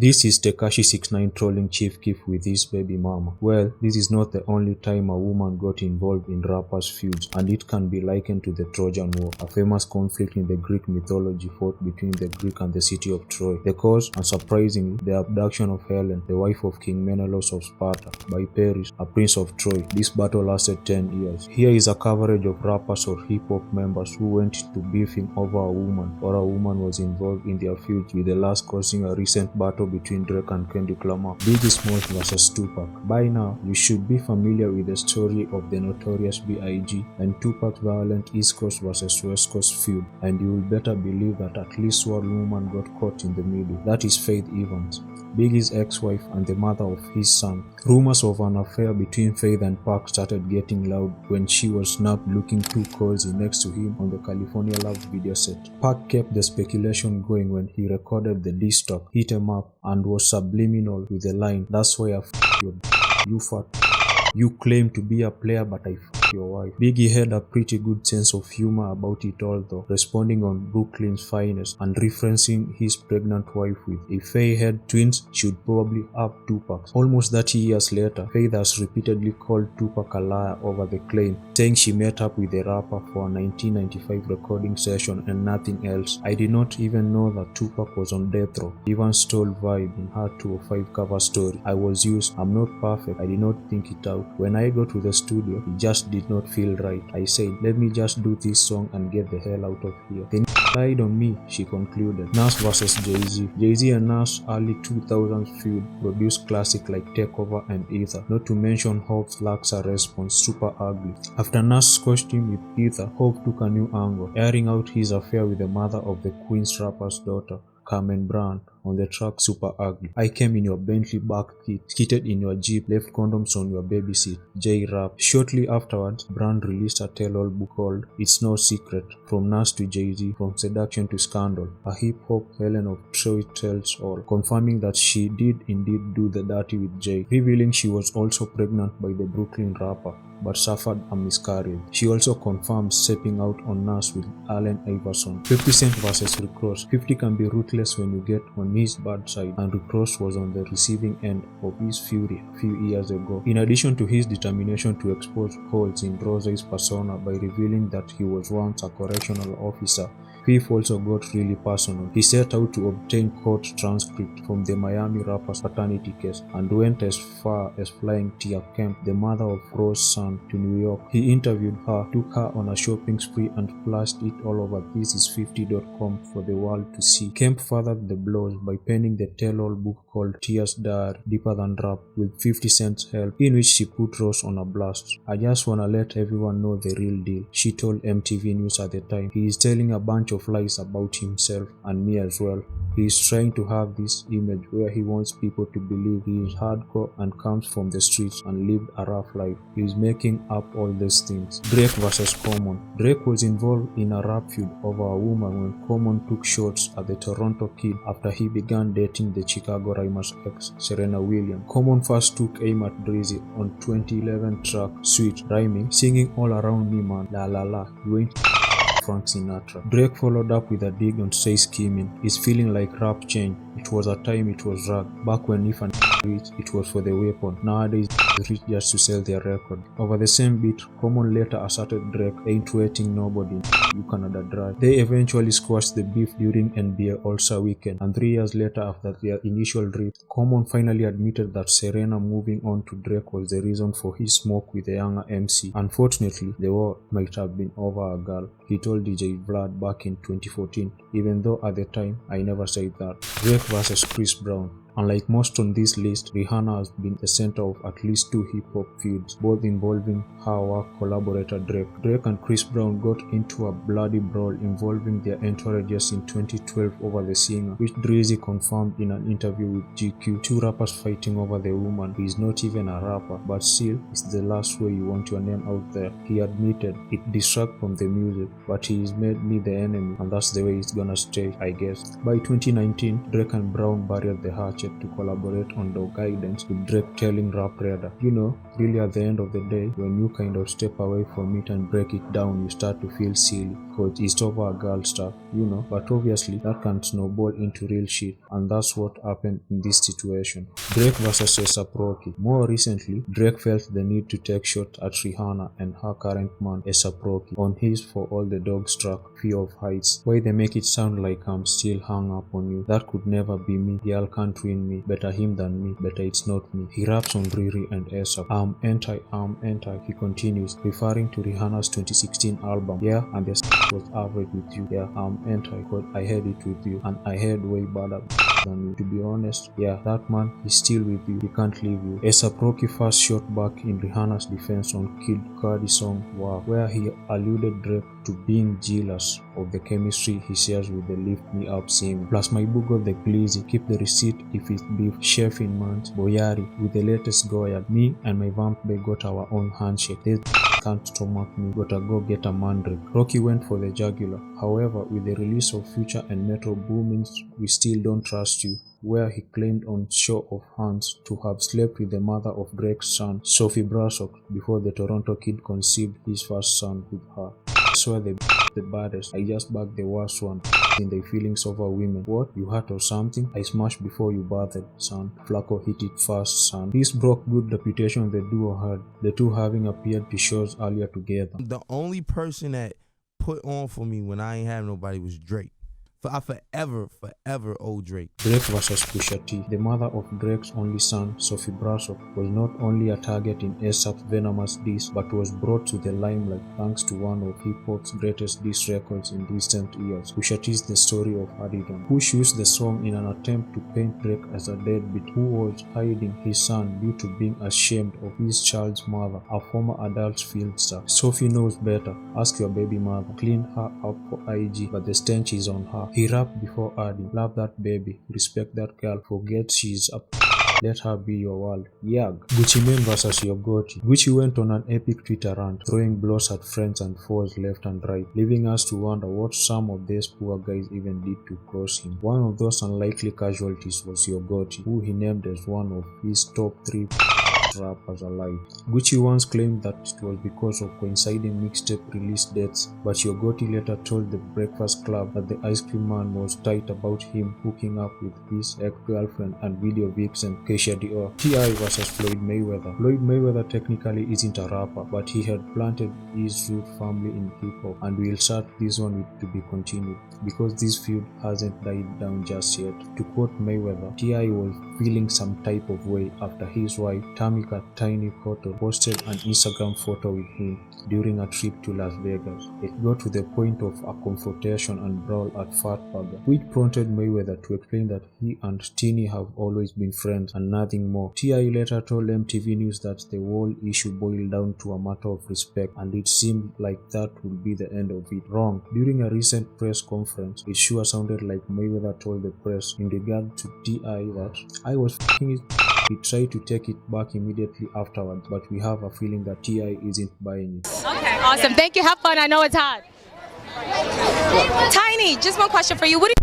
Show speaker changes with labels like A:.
A: This is Tekashi 69 trolling Chief Keef with his baby mama. Well, this is not the only time a woman got involved in rappers' feuds, and it can be likened to the Trojan War, a famous conflict in the Greek mythology fought between the Greek and the city of Troy. The cause, unsurprisingly, the abduction of Helen, the wife of King Menelaus of Sparta, by Paris, a prince of Troy. This battle lasted 10 years. Here is a coverage of rappers or hip-hop members who went to beefing over a woman, or a woman was involved in their feuds, with the last causing a recent battle between Drake and Kendrick Lamar. Biggie Smalls vs Tupac. By now, you should be familiar with the story of the notorious B.I.G. and Tupac's violent East Coast vs West Coast feud, and you will better believe that at least one woman got caught in the middle. That is Feuds Evans, Biggie's ex-wife and the mother of his son. Rumors of an affair between Feuds and Pac started getting loud when she was snapped looking too cozy next to him on the California Love video set. Pac kept the speculation going when he recorded the diss track Hit 'Em Up and was subliminal with the line, "That's why I f*** your you fat. You claim to be a player but I f*** your wife." Biggie had a pretty good sense of humor about it all though, responding on Brooklyn's Finest and referencing his pregnant wife with, "If Faye had twins, she'd probably have Tupac." Almost 30 years later, Faye has repeatedly called Tupac a liar over the claim, saying she met up with the rapper for a 1995 recording session and nothing else. "I did not even know that Tupac was on death row," Evans told Vibe in her 205 cover story. "I was used. I'm not perfect. I did not think it out. When I got to the studio, it just did not feel right. I said, let me just do this song and get the hell out of here. Then lied on me," she concluded. Nas vs Jay-Z. Jay-Z and Nas' early 2000s feud produced classics like Takeover and Ether, not to mention Hov's laxer response, Super Ugly. After Nas squashed him with Ether, Hov took a new angle, airing out his affair with the mother of the Queen's rapper's daughter, Carmen Brown, on the track Super Ugly. "I came in your Bentley back seat, skitted in your Jeep, left condoms on your baby seat," Jay rapped. Shortly afterwards, Brown released a tell-all book called It's No Secret, From Nas to Jay-Z, From Seduction to Scandal, a hip-hop Helen of Troy tells all, confirming that she did indeed do the dirty with Jay, revealing she was also pregnant by the Brooklyn rapper, but suffered a miscarriage. She also confirmed stepping out on Nas with Allen Iverson. 50 Cent vs Rick Ross. 50 can be ruthless when you get on his bad side, and Rick Ross was on the receiving end of his fury a few years ago. In addition to his determination to expose holes in Rose's persona by revealing that he was once a correctional officer, Fifth also got really personal. He set out to obtain court transcript from the Miami rapper's paternity case and went as far as flying Tia Kemp, the mother of Rose's son, to New York. He interviewed her, took her on a shopping spree and flashed it all over thisis50.com for the world to see. Kemp furthered the blows by penning the tell-all book called Tears Diary, Deeper Than Rap, with 50 Cent's help, in which she put Rose on a blast. "I just wanna let everyone know the real deal," she told MTV News at the time. "He is telling a bunch of lies about himself and me as well. He is trying to have this image where he wants people to believe he is hardcore and comes from the streets and lived a rough life. He is making up all these things." Drake vs Common. Drake was involved in a rap feud over a woman when Common took shots at the Toronto Kid after he began dating the Chicago Rhymer's ex, Serena Williams. Common first took aim at Drizzy on 2011 track Sweet, rhyming, "Singing all around me man, la la la, you ain't Frank Sinatra." Drake followed up with a dig on Say Scheming. "It's feeling like rap changed. It was a time it was rap. Back when if an rich, it was for the weapon. Nowadays, rich just to sell their record." Over the same beat, Common later asserted Drake ain't waiting nobody, you Canada Dry. They eventually squashed the beef during NBA All-Star Weekend, and 3 years later after their initial rift, Common finally admitted that Serena moving on to Drake was the reason for his smoke with the younger MC. "Unfortunately, the war might have been over a girl," he told DJ Vlad back in 2014, "even though at the time, I never said that." Drake vs Chris Brown. Unlike most on this list, Rihanna has been the center of at least 2 hip-hop feuds, both involving her work collaborator Drake. Drake and Chris Brown got into a bloody brawl involving their entourages in 2012 over the singer, which Drizzy confirmed in an interview with GQ. "Two rappers fighting over the woman who is not even a rapper, but still, it's the last way you want your name out there," he admitted. "It distracts from the music, but he's made me the enemy, and that's the way it's gonna stay, I guess." By 2019, Drake and Brown buried the hatchet to collaborate on Dog Guidance, with Drake telling Rap Radar, "You know, really at the end of the day, when you kind of step away from it and break it down, you start to feel silly, cause it's over a girl stuff, you know. But obviously that can snowball into real shit, and that's what happened in this situation. Drake versus A$AP Rocky. More recently, Drake felt the need to take shots at Rihanna and her current man A$AP Rocky on his For All the Dogs track Fear of Heights. Why they make it sound like I'm still hung up on you, that could never be me, y'all can't win me, better him than me, better it's not me. He raps on Riri and A$AP. I'm anti, he continues, referring to Rihanna's 2016 album. Yeah, and the was average with you. Yeah, I'm anti, cause I had it with you, and I had way better than you. To be honest, yeah, that man is still with you, he can't leave you. A$AP Rocky first shot back in Rihanna's defense on Kid Cudi's song Wow, where he alluded Drake to being jealous of the chemistry he shares with the Lift Me Up singer. Plus my book got the glizzy, keep the receipt if it's beef, chef in months, Boyari with the latest Goya. Me and my vamp babe got our own handshake. This can't stomach me, gotta go get a mandrake. Rocky went for the jugular. However, with the release of Future and Metro Boomin's We Still Don't Trust You, where he claimed on Show of Hands to have slept with the mother of Drake's son, Sophie Brasock, before the Toronto Kid conceived his first son with her. I swear they the baddest, I just bagged the worst one in the feelings over women. What? You hurt or something? I smashed before you bathed, son. Flacco hit it fast, son. This broke good reputation the duo had, the two having appeared to shows earlier together.
B: The only person that put on for me when I ain't have nobody was Drake. I forever owe Drake.
A: Drake versus Pusha T. The mother of Drake's only son, Sophie Brasock, was not only a target in A$AP's venomous diss, but was brought to the limelight thanks to one of hip-hop's greatest diss records in recent years. Pusha T is the story of Haddington. Push used the song in an attempt to paint Drake as a deadbeat who was hiding his son due to being ashamed of his child's mother, a former adult field star. Sophie knows better. Ask your baby mother. Clean her up for IG, but the stench is on her. He rapped before adding, love that baby, respect that girl, forget she's up, let her be your world. Yag. Gucci Mane versus Yogoti. Gucci went on an epic Twitter rant, throwing blows at friends and foes left and right, leaving us to wonder what some of these poor guys even did to cross him. One of those unlikely casualties was Yogoti, who he named as one of his top 3 rappers alive. Gucci once claimed that it was because of coinciding mixtape release dates, but Yogoti later told the Breakfast Club that the ice cream man was tight about him hooking up with his ex-girlfriend and video vixen Keisha Dior. T.I. versus Floyd Mayweather. Floyd Mayweather technically isn't a rapper, but he had planted his root firmly in hip-hop, and we'll start this one with to be continued, because this feud hasn't died down just yet. To quote Mayweather, T.I. was feeling some type of way after his wife, Tamika Tiny Cotton, posted an Instagram photo with him during a trip to Las Vegas. It got to the point of a confrontation and brawl at Fatburger, which prompted Mayweather to explain that he and Tini have always been friends and nothing more. T.I. later told MTV News that the whole issue boiled down to a matter of respect, and it seemed like that would be the end of it. Wrong. During a recent press conference, it sure sounded like Mayweather told the press in regard to T.I. that I was f***ing it. He tried to take it back immediately afterwards, but we have a feeling that T.I. isn't buying it.
C: Okay, awesome. Thank you. Have fun. I know it's hot. Tiny, just one question for you. What do you...